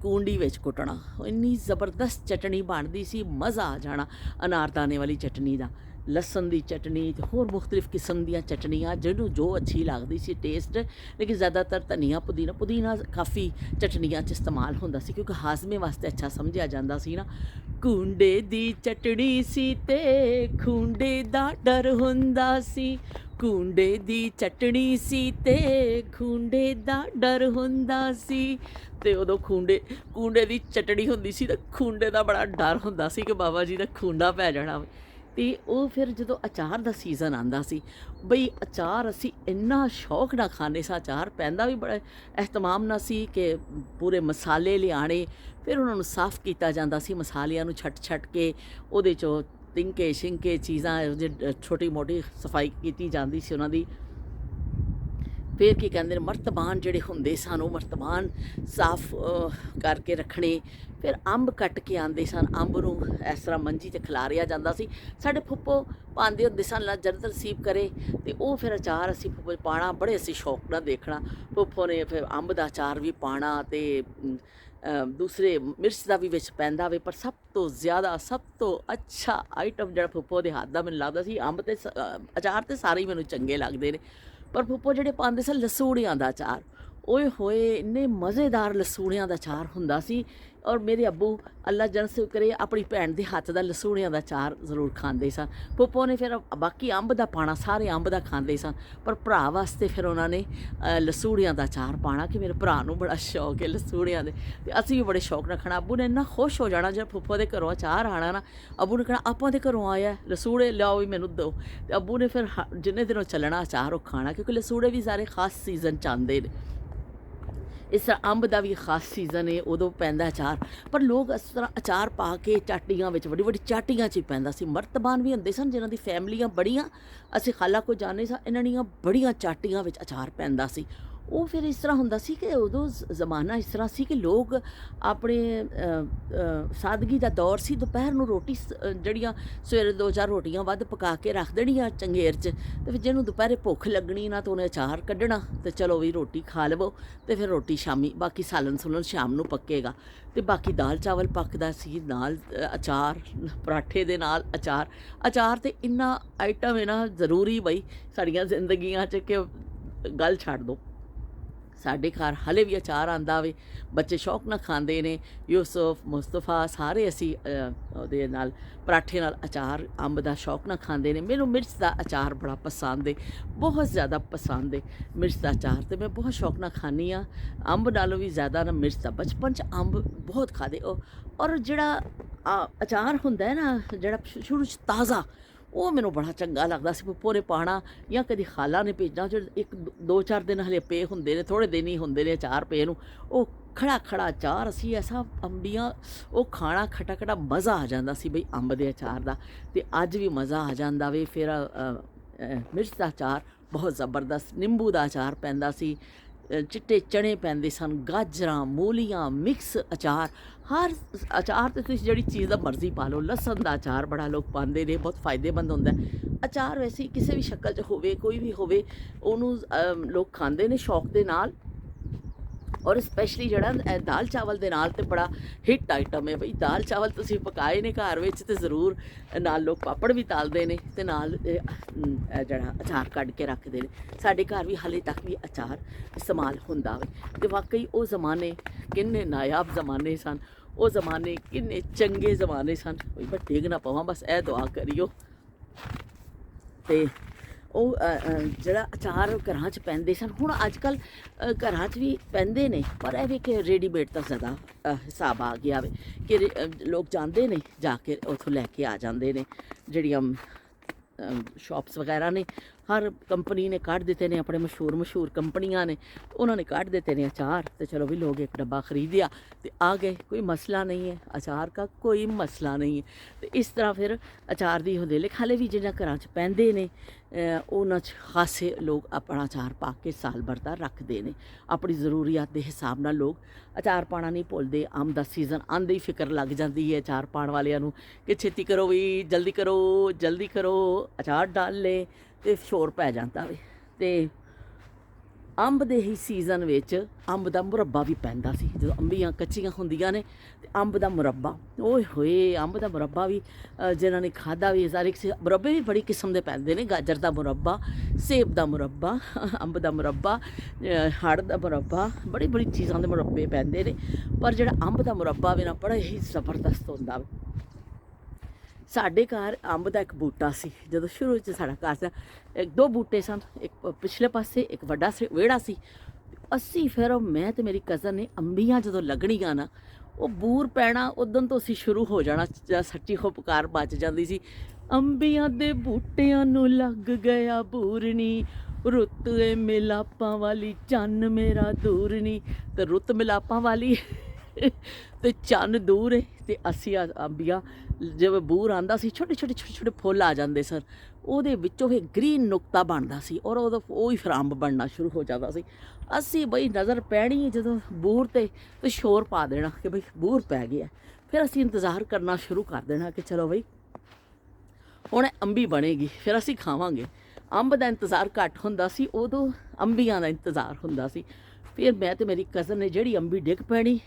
ਕੂੰਡੀ ਵਿੱਚ ਕੁੱਟਣਾ। ਇੰਨੀ ਜ਼ਬਰਦਸਤ ਚਟਣੀ ਬਣਦੀ ਸੀ, ਮਜ਼ਾ ਆ ਜਾਣਾ ਅਨਾਰਦਾਨੇ ਵਾਲੀ ਚਟਣੀ ਦਾ। ਲਸਣ ਦੀ ਚਟਣੀ ਅਤੇ ਹੋਰ ਮੁਖਤਲਿਫ ਕਿਸਮ ਦੀਆਂ ਚਟਣੀਆਂ, ਜਿਹਨੂੰ ਜੋ ਅੱਛੀ ਲੱਗਦੀ ਸੀ ਟੇਸਟ। ਲੇਕਿਨ ਜ਼ਿਆਦਾਤਰ ਧਨੀਆ, ਪੁਦੀਨਾ ਕਾਫੀ ਚਟਣੀਆਂ 'ਚ ਇਸਤੇਮਾਲ ਹੁੰਦਾ ਸੀ ਕਿਉਂਕਿ ਹਾਜ਼ਮੇ ਵਾਸਤੇ ਅੱਛਾ ਸਮਝਿਆ ਜਾਂਦਾ ਸੀ ਨਾ। ਕੂੰਡੇ ਦੀ ਚਟਣੀ ਸੀ ਅਤੇ ਖੂੰਡੇ ਦਾ ਡਰ ਹੁੰਦਾ ਸੀ, ਕੂੰਡੇ ਦੀ ਚਟਣੀ ਸੀ ਅਤੇ ਖੂੰਡੇ ਦਾ ਡਰ ਹੁੰਦਾ ਸੀ। ਅਤੇ ਉਦੋਂ ਕੂੰਡੇ ਦੀ ਚਟਣੀ ਹੁੰਦੀ ਸੀ ਅਤੇ ਖੂੰਡੇ ਦਾ ਬੜਾ ਡਰ ਹੁੰਦਾ ਸੀ ਕਿ ਬਾਬਾ ਜੀ ਦਾ ਖੂੰਡਾ ਪੈ ਜਾਣਾ। ਅਤੇ ਉਹ ਫਿਰ ਜਦੋਂ ਅਚਾਰ ਦਾ ਸੀਜ਼ਨ ਆਉਂਦਾ ਸੀ, ਬਈ ਅਚਾਰ ਅਸੀਂ ਇੰਨਾ ਸ਼ੌਕ ਨਾਲ ਖਾਂਦੇ ਸਾਂ। ਅਚਾਰ ਪੈਂਦਾ ਵੀ ਬੜਾ ਅਹਿਤਮਾਮ ਨਾਲ ਸੀ ਕਿ ਪੂਰੇ ਮਸਾਲੇ ਲਿਆਉਣੇ, ਫਿਰ ਉਹਨਾਂ ਨੂੰ ਸਾਫ਼ ਕੀਤਾ ਜਾਂਦਾ ਸੀ, ਮਸਾਲਿਆਂ ਨੂੰ ਛੱਟ ਕੇ ਉਹਦੇ 'ਚੋਂ ਤਿੰਕੇ ਛਿੰਕੇ ਚੀਜ਼ਾਂ ਛੋਟੀ ਮੋਟੀ ਸਫਾਈ ਕੀਤੀ ਜਾਂਦੀ ਸੀ ਉਹਨਾਂ ਦੀ। ਫਿਰ ਕੀ ਕਹਿੰਦੇ ਨੇ, ਮਰਤਬਾਨ ਜਿਹੜੇ ਹੁੰਦੇ ਸਨ ਉਹ ਮਰਤਬਾਨ ਸਾਫ਼ ਕਰਕੇ ਰੱਖਣੇ। ਫਿਰ ਅੰਬ ਕੱਟ ਕੇ ਆਉਂਦੇ ਸਨ, ਅੰਬ ਨੂੰ ਇਸ ਤਰ੍ਹਾਂ ਮੰਜੀ 'ਤੇ ਖਿਲਾਰਿਆ ਜਾਂਦਾ ਸੀ। ਸਾਡੇ ਫੁੱਫੋ ਪਾਉਂਦੇ ਹੁੰਦੇ ਸਨ, ਜਨਤ ਨਸੀਬ ਕਰੇ। ਅਤੇ ਉਹ ਫਿਰ ਅਚਾਰ ਅਸੀਂ ਫੁੱਫੋ ਪਾਉਣਾ, ਬੜੇ ਅਸੀਂ ਸ਼ੌਕ ਨਾਲ ਦੇਖਣਾ। ਫੁੱਫੋ ਨੇ ਫਿਰ ਅੰਬ ਦਾ ਅਚਾਰ ਵੀ ਪਾਉਣਾ ਅਤੇ ਦੂਸਰੇ ਮਿਰਚ ਦਾ ਵੀ ਵਿੱਚ ਪੈਂਦਾ ਵੇ। ਪਰ ਸਭ ਤੋਂ ਜ਼ਿਆਦਾ, ਸਭ ਤੋਂ ਅੱਛਾ ਆਈਟਮ ਜਿਹੜਾ ਫੁੱਫੋ ਦੇ ਹੱਥ ਦਾ ਮੈਨੂੰ ਲੱਗਦਾ ਸੀ, ਅੰਬ ਅਤੇ ਅਚਾਰ ਤਾਂ ਸਾਰੇ ਹੀ ਮੈਨੂੰ ਚੰਗੇ ਲੱਗਦੇ ਨੇ। ਪਰ ਫੁੱਫੋ ਜਿਹੜੇ ਪਾਉਂਦੇ ਸਨ ਲਸੂੜਿਆਂ ਦਾ ਅਚਾਰ, ਓਏ ਹੋਏ ਇੰਨੇ ਮਜ਼ੇਦਾਰ ਲਸੂੜਿਆਂ ਦਾ ਅਚਾਰ ਹੁੰਦਾ ਸੀ। ਔਰ ਮੇਰੇ ਅੱਬੂ ਅੱਲਾ ਜਨਤ ਕਰੇ ਆਪਣੀ ਭੈਣ ਦੇ ਹੱਥ ਦਾ ਲਸੂੜਿਆਂ ਦਾ ਅਚਾਰ ਜ਼ਰੂਰ ਖਾਂਦੇ ਸਨ। ਫੁੱਫੋ ਨੇ ਫਿਰ ਬਾਕੀ ਅੰਬ ਦਾ ਪਾਉਣਾ, ਸਾਰੇ ਅੰਬ ਦਾ ਖਾਂਦੇ ਸਨ, ਪਰ ਭਰਾ ਵਾਸਤੇ ਫਿਰ ਉਹਨਾਂ ਨੇ ਲਸੂੜਿਆਂ ਦਾ ਅਚਾਰ ਪਾਉਣਾ ਕਿ ਮੇਰੇ ਭਰਾ ਨੂੰ ਬੜਾ ਸ਼ੌਕ ਹੈ ਲਸੂੜਿਆਂ ਦੇ। ਅਤੇ ਅਸੀਂ ਵੀ ਬੜੇ ਸ਼ੌਕ ਨਾਲ ਖਾਣਾ। ਅੱਬੂ ਨੇ ਇੰਨਾ ਖੁਸ਼ ਹੋ ਜਾਣਾ ਜਦੋਂ ਫੁੱਫੋ ਦੇ ਘਰੋਂ ਅਚਾਰ ਆਉਣਾ ਨਾ, ਅੱਬੂ ਨੇ ਕਹਿਣਾ ਆਪਾਂ ਦੇ ਘਰੋਂ ਆਇਆ ਲਸੂੜੇ, ਲਿਆਓ ਵੀ ਮੈਨੂੰ ਦਿਓ। ਅਤੇ ਅੱਬੂ ਨੇ ਫਿਰ ਜਿੰਨੇ ਦਿਨੋਂ ਚੱਲਣਾ ਅਚਾਰ ਉਹ ਖਾਣਾ, ਕਿਉਂਕਿ ਲਸੂੜੇ ਵੀ ਸਾਰੇ ਖਾਸ ਸੀਜ਼ਨ 'ਚ ਆਉਂਦੇ ਨੇ। ਇਸ ਤਰ੍ਹਾਂ ਅੰਬ ਦਾ ਵੀ ਖਾਸ ਸੀਜ਼ਨ ਹੈ, ਉਦੋਂ ਪੈਂਦਾ ਅਚਾਰ। ਪਰ ਲੋਕ ਇਸ ਤਰ੍ਹਾਂ ਅਚਾਰ ਪਾ ਕੇ ਚਾਟੀਆਂ ਵਿੱਚ, ਵੱਡੀ ਵੱਡੀ ਚਾਟੀਆਂ 'ਚ ਹੀ ਪੈਂਦਾ ਸੀ। ਮਰਤਬਾਨ ਵੀ ਹੁੰਦੇ ਸਨ ਜਿਨ੍ਹਾਂ ਦੀ ਫੈਮਲੀਆਂ ਬੜੀਆਂ, ਅਸੀਂ ਖਾਲਾ ਕੋ ਜਾਂਦੇ ਸਾਂ, ਇਹਨਾਂ ਦੀਆਂ ਬੜੀਆਂ ਚਾਟੀਆਂ ਵਿੱਚ ਅਚਾਰ ਪੈਂਦਾ ਸੀ। ਉਹ ਫਿਰ ਇਸ ਤਰ੍ਹਾਂ ਹੁੰਦਾ ਸੀ ਕਿ ਉਦੋਂ ਜ਼ਮਾਨਾ ਇਸ ਤਰ੍ਹਾਂ ਸੀ ਕਿ ਲੋਕ ਆਪਣੇ ਸਾਦਗੀ ਦਾ ਦੌਰ ਸੀ। ਦੁਪਹਿਰ ਨੂੰ ਰੋਟੀ ਜਿਹੜੀਆਂ ਸਵੇਰੇ 2-4 ਰੋਟੀਆਂ ਵੱਧ ਪਕਾ ਕੇ ਰੱਖ ਦੇਣੀਆਂ ਚੰਗੇਰ 'ਚ, ਅਤੇ ਫਿਰ ਜਿਹਨੂੰ ਦੁਪਹਿਰੇ ਭੁੱਖ ਲੱਗਣੀ ਨਾ ਤਾਂ ਉਹਨੇ ਅਚਾਰ ਕੱਢਣਾ ਅਤੇ ਚਲੋ ਵੀ ਰੋਟੀ ਖਾ ਲਵੋ, ਅਤੇ ਫਿਰ ਰੋਟੀ ਸ਼ਾਮੀ ਬਾਕੀ ਸਾਲਨ ਸੁਲਨ ਸ਼ਾਮ ਨੂੰ ਪੱਕੇਗਾ। ਅਤੇ ਬਾਕੀ ਦਾਲ ਚਾਵਲ ਪੱਕਦਾ ਸੀ ਨਾਲ ਅਚਾਰ, ਪਰਾਠੇ ਦੇ ਨਾਲ ਅਚਾਰ। ਅਚਾਰ ਤਾਂ ਇੰਨਾ ਆਈਟਮ ਹੈ ਨਾ ਜ਼ਰੂਰੀ ਬਈ ਸਾਡੀਆਂ ਜ਼ਿੰਦਗੀਆਂ 'ਚ ਕਿ ਗੱਲ ਛੱਡ ਦਿਓ। ਸਾਡੇ ਘਰ ਹਾਲੇ ਵੀ ਅਚਾਰ ਆਉਂਦਾ ਵੇ, ਬੱਚੇ ਸ਼ੌਕ ਨਾਲ ਖਾਂਦੇ ਨੇ। ਯੂਸਫ, ਮੁਸਤਫਾ ਸਾਰੇ ਅਸੀਂ ਉਹਦੇ ਨਾਲ ਪਰਾਠੇ ਨਾਲ ਅਚਾਰ ਅੰਬ ਦਾ ਸ਼ੌਕ ਨਾਲ ਖਾਂਦੇ ਨੇ। ਮੈਨੂੰ ਮਿਰਚ ਦਾ ਅਚਾਰ ਬੜਾ ਪਸੰਦ ਹੈ, ਬਹੁਤ ਜ਼ਿਆਦਾ ਪਸੰਦ ਹੈ ਮਿਰਚ ਦਾ ਅਚਾਰ, ਅਤੇ ਮੈਂ ਬਹੁਤ ਸ਼ੌਕ ਨਾਲ ਖਾਂਦੀ ਹਾਂ। ਅੰਬ ਨਾਲੋਂ ਵੀ ਜ਼ਿਆਦਾ ਨਾ ਮਿਰਚ ਦਾ। ਬਚਪਨ 'ਚ ਅੰਬ ਬਹੁਤ ਖਾਦੇ। ਔਰ ਜਿਹੜਾ ਅਚਾਰ ਹੁੰਦਾ ਹੈ ਨਾ, ਜਿਹੜਾ ਸ਼ੁਰੂ 'ਚ ਤਾਜ਼ਾ, ਉਹ ਮੈਨੂੰ ਬੜਾ ਚੰਗਾ ਲੱਗਦਾ ਸੀ। ਪੱਪੋ ਨੇ ਪਾਉਣਾ ਜਾਂ ਕਦੀ ਖਾਲਾ ਨੇ ਭੇਜਣਾ, ਜੋ 1-2-4 ਦਿਨ ਹਲੇ ਪਏ ਹੁੰਦੇ ਨੇ, ਥੋੜ੍ਹੇ ਦਿਨ ਹੀ ਹੁੰਦੇ ਨੇ ਅਚਾਰ ਪਏ ਨੂੰ, ਉਹ ਖੜਾ ਅਚਾਰ ਅਸੀਂ ਐਸਾ ਅੰਬੀਆਂ ਉਹ ਖਾਣਾ, ਖਟਾ ਮਜ਼ਾ ਆ ਜਾਂਦਾ ਸੀ ਬਈ ਅੰਬ ਦੇ ਅਚਾਰ ਦਾ। ਅਤੇ ਅੱਜ ਵੀ ਮਜ਼ਾ ਆ ਜਾਂਦਾ ਵੇ। ਫਿਰ ਮਿਰਚ ਦਾ ਅਚਾਰ ਬਹੁਤ ਜ਼ਬਰਦਸਤ, ਨਿੰਬੂ ਦਾ ਅਚਾਰ ਪੈਂਦਾ ਸੀ, ਚਿੱਟੇ ਚਣੇ ਪੈਂਦੇ ਸਨ, ਗਾਜਰਾਂ, ਮੂਲੀਆਂ, ਮਿਕਸ ਅਚਾਰ। ਹਰ ਅਚਾਰ 'ਤੇ ਤੁਸੀਂ ਜਿਹੜੀ ਚੀਜ਼ ਦਾ ਮਰਜ਼ੀ ਪਾ ਲਓ। ਲਸਣ ਦਾ ਅਚਾਰ ਬੜਾ ਲੋਕ ਪਾਉਂਦੇ ਨੇ, ਬਹੁਤ ਫਾਇਦੇਮੰਦ ਹੁੰਦਾ। ਅਚਾਰ ਵੈਸੇ ਕਿਸੇ ਵੀ ਸ਼ਕਲ 'ਚ ਹੋਵੇ, ਕੋਈ ਵੀ ਹੋਵੇ, ਉਹਨੂੰ ਲੋਕ ਖਾਂਦੇ ਨੇ ਸ਼ੌਕ ਦੇ ਨਾਲ। ਔਰ ਸਪੈਸ਼ਲੀ ਜਿਹੜਾ ਦਾਲ ਚਾਵਲ ਦੇ ਨਾਲ ਤਾਂ ਬੜਾ ਹਿੱਟ ਆਈਟਮ ਹੈ ਬਈ। ਦਾਲ ਚਾਵਲ ਤੁਸੀਂ ਪਕਾਏ ਨੇ ਘਰ ਵਿੱਚ ਅਤੇ ਜ਼ਰੂਰ ਨਾਲ ਲੋਕ ਪਾਪੜ ਵੀ ਤਾਲਦੇ ਨੇ, ਅਤੇ ਨਾਲ ਜਿਹੜਾ ਅਚਾਰ ਕੱਢ ਕੇ ਰੱਖਦੇ ਨੇ। ਸਾਡੇ ਘਰ ਵੀ ਹਾਲੇ ਤੱਕ ਵੀ ਅਚਾਰ ਇਸਤੇਮਾਲ ਹੁੰਦਾ ਵੇ। ਅਤੇ ਵਾਕਈ ਉਹ ਜ਼ਮਾਨੇ ਕਿੰਨੇ ਨਾਯਾਬ ਜ਼ਮਾਨੇ ਸਨ, ਉਹ ਜ਼ਮਾਨੇ ਕਿੰਨੇ ਚੰਗੇ ਜ਼ਮਾਨੇ ਸਨ। ਬਸ ਡਿੱਗ ਨਾ ਪਵਾਂ, ਬਸ ਇਹ ਦੁਆ ਕਰਿਓ। ਅਤੇ ਉਹ ਜਿਹੜਾ ਅਚਾਰ ਘਰਾਂ 'ਚ ਪੈਂਦੇ ਸਨ, ਹੁਣ ਅੱਜ ਕੱਲ੍ਹ ਘਰਾਂ 'ਚ ਵੀ ਪੈਂਦੇ ਨੇ, ਪਰ ਇਹ ਵੀ ਕਿ ਰੈਡੀਮੇਡ ਦਾ ਜ਼ਿਆਦਾ ਹਿਸਾਬ ਆ ਗਿਆ ਵੇ ਕਿ ਲੋਕ ਜਾਂਦੇ ਨੇ, ਜਾ ਕੇ ਉੱਥੋਂ ਲੈ ਕੇ ਆ ਜਾਂਦੇ ਨੇ। ਜਿਹੜੀਆਂ ਸ਼ੌਪਸ ਵਗੈਰਾ ਨੇ, ਹਰ ਕੰਪਨੀ ਨੇ ਕੱਢ ਦਿੱਤੇ ਨੇ, ਆਪਣੇ ਮਸ਼ਹੂਰ ਕੰਪਨੀਆਂ ਨੇ, ਉਹਨਾਂ ਨੇ ਕੱਢ ਦਿੱਤੇ ਨੇ ਅਚਾਰ। ਅਤੇ ਚਲੋ ਵੀ ਲੋਕ ਇੱਕ ਡੱਬਾ ਖਰੀਦਿਆ ਅਤੇ ਆ ਗਏ, ਕੋਈ ਮਸਲਾ ਨਹੀਂ ਹੈ, ਅਚਾਰ ਦਾ ਕੋਈ ਮਸਲਾ ਨਹੀਂ ਹੈ। ਅਤੇ ਇਸ ਤਰ੍ਹਾਂ ਫਿਰ ਅਚਾਰ ਦੀ ਹੁੰਦੇ ਲੇਕਿਨ ਹਾਲੇ ਵੀ ਜਿਹਨਾਂ ਘਰਾਂ 'ਚ ਪੈਂਦੇ ਨੇ, ਉਹਨਾਂ 'ਚ ਖਾਸੇ ਲੋਕ ਆਪਣਾ ਅਚਾਰ ਪਾ ਕੇ ਸਾਲ ਭਰ ਦਾ ਰੱਖਦੇ ਨੇ। ਆਪਣੀ ਜ਼ਰੂਰੀਅਤ ਦੇ ਹਿਸਾਬ ਨਾਲ ਲੋਕ ਅਚਾਰ ਪਾਉਣਾ ਨਹੀਂ ਭੁੱਲਦੇ। ਅੰਬ ਦਾ ਸੀਜ਼ਨ ਆਉਂਦੇ ਹੀ ਫਿਕਰ ਲੱਗ ਜਾਂਦੀ ਹੈ ਅਚਾਰ ਪਾਉਣ ਵਾਲਿਆਂ ਨੂੰ ਕਿ ਛੇਤੀ ਕਰੋ ਵੀ, ਜਲਦੀ ਕਰੋ ਅਚਾਰ ਡਾਲ ਲੈ, ਅਤੇ ਸ਼ੋਰ ਪੈ ਜਾਂਦਾ ਵੇ। ਅਤੇ ਅੰਬ ਦੇ ਹੀ ਸੀਜ਼ਨ ਵਿੱਚ ਅੰਬ ਦਾ ਮੁਰੱਬਾ ਵੀ ਪੈਂਦਾ ਸੀ। ਜਦੋਂ ਅੰਬੀਆਂ ਕੱਚੀਆਂ ਹੁੰਦੀਆਂ ਨੇ ਅਤੇ ਅੰਬ ਦਾ ਮੁਰੱਬਾ, ਓਏ ਹੋਏ, ਅੰਬ ਦਾ ਮੁਰੱਬਾ ਵੀ ਜਿਹਨਾਂ ਨੇ ਖਾਧਾ ਵੀ, ਸਾਰੇ ਮੁਰੱਬੇ ਵੀ ਬੜੀ ਕਿਸਮ ਦੇ ਪੈਂਦੇ ਨੇ। ਗਾਜਰ ਦਾ ਮੁਰੱਬਾ, ਸੇਬ ਦਾ ਮੁਰੱਬਾ, ਅੰਬ ਦਾ ਮੁਰੱਬਾ, ਹੜ ਦਾ ਮੁਰੱਬਾ, ਬੜੀ ਚੀਜ਼ਾਂ ਦੇ ਮੁਰੱਬੇ ਪੈਂਦੇ ਨੇ। ਪਰ ਜਿਹੜਾ ਅੰਬ ਦਾ ਮੁਰੱਬਾ ਵੀ ਨਾ ਬੜਾ ਹੀ ਜ਼ਬਰਦਸਤ ਹੁੰਦਾ ਵਾ। ਸਾਡੇ ਘਰ ਅੰਬ ਦਾ ਇੱਕ ਬੂਟਾ ਸੀ। ਜਦੋਂ ਸ਼ੁਰੂ 'ਚ ਸਾਡਾ ਘਰ ਸੀ, 2 ਬੂਟੇ ਸਨ, ਇੱਕ ਪਿਛਲੇ ਪਾਸੇ, ਇੱਕ ਵੱਡਾ ਵਿਹੜਾ ਸੀ। ਅਸੀਂ ਫਿਰ ਮੈਂ ਅਤੇ ਮੇਰੀ ਕਜ਼ਨ ਨੇ ਅੰਬੀਆਂ ਜਦੋਂ ਲੱਗਣੀਆਂ ਨਾ, ਉਹ ਬੂਰ ਪੈਣਾ ਉਦੋਂ ਤੋਂ ਅਸੀਂ ਸ਼ੁਰੂ ਹੋ ਜਾਣਾ। ਸੱਚੀ ਹੋ ਪੁਕਾਰ ਬਚ ਜਾਂਦੀ ਸੀ, ਅੰਬੀਆਂ ਦੇ ਬੂਟਿਆਂ ਨੂੰ ਲੱਗ ਗਿਆ ਬੂਰਨੀ, ਰੁੱਤ ਏ ਮਿਲਾਪਾਂ ਵਾਲੀ, ਚੰਨ ਮੇਰਾ ਦੂਰ ਨੀ। ਅਤੇ ਰੁੱਤ ਮਿਲਾਪਾਂ ਵਾਲੀ ਅਤੇ ਚੰਨ ਦੂਰ ਹੈ, ਅਤੇ ਅਸੀਂ ਅੰਬੀਆਂ ਜਿਵੇਂ ਬੂਰ ਆਉਂਦਾ ਸੀ, ਛੋਟੇ ਫੁੱਲ ਆ ਜਾਂਦੇ ਸਨ, ਉਹਦੇ ਵਿੱਚੋਂ ਇਹ ਗ੍ਰੀਨ ਨੁਕਤਾ ਬਣਦਾ ਸੀ, ਔਰ ਉਹ ਹੀ ਫਿਰ ਅੰਬ ਬਣਨਾ ਸ਼ੁਰੂ ਹੋ ਜਾਂਦਾ ਸੀ। ਅਸੀਂ ਬਈ ਨਜ਼ਰ ਪੈਣੀ ਜਦੋਂ ਬੂਰ 'ਤੇ ਸ਼ੋਰ ਪਾ ਦੇਣਾ ਕਿ ਬਈ ਬੂਰ ਪੈ ਗਿਆ। ਫਿਰ ਅਸੀਂ ਇੰਤਜ਼ਾਰ ਕਰਨਾ ਸ਼ੁਰੂ ਕਰ ਦੇਣਾ ਕਿ ਚਲੋ ਬਈ ਹੁਣ ਅੰਬੀ ਬਣੇਗੀ, ਫਿਰ ਅਸੀਂ ਖਾਵਾਂਗੇ। ਅੰਬ ਦਾ ਇੰਤਜ਼ਾਰ ਘੱਟ ਹੁੰਦਾ ਸੀ, ਉਦੋਂ ਅੰਬੀਆਂ ਦਾ ਇੰਤਜ਼ਾਰ ਹੁੰਦਾ ਸੀ। ਫਿਰ ਮੈਂ ਅਤੇ ਮੇਰੀ ਕਜ਼ਨ ਨੇ ਜਿਹੜੀ ਅੰਬੀ ਡਿੱਗ ਪੈਣੀ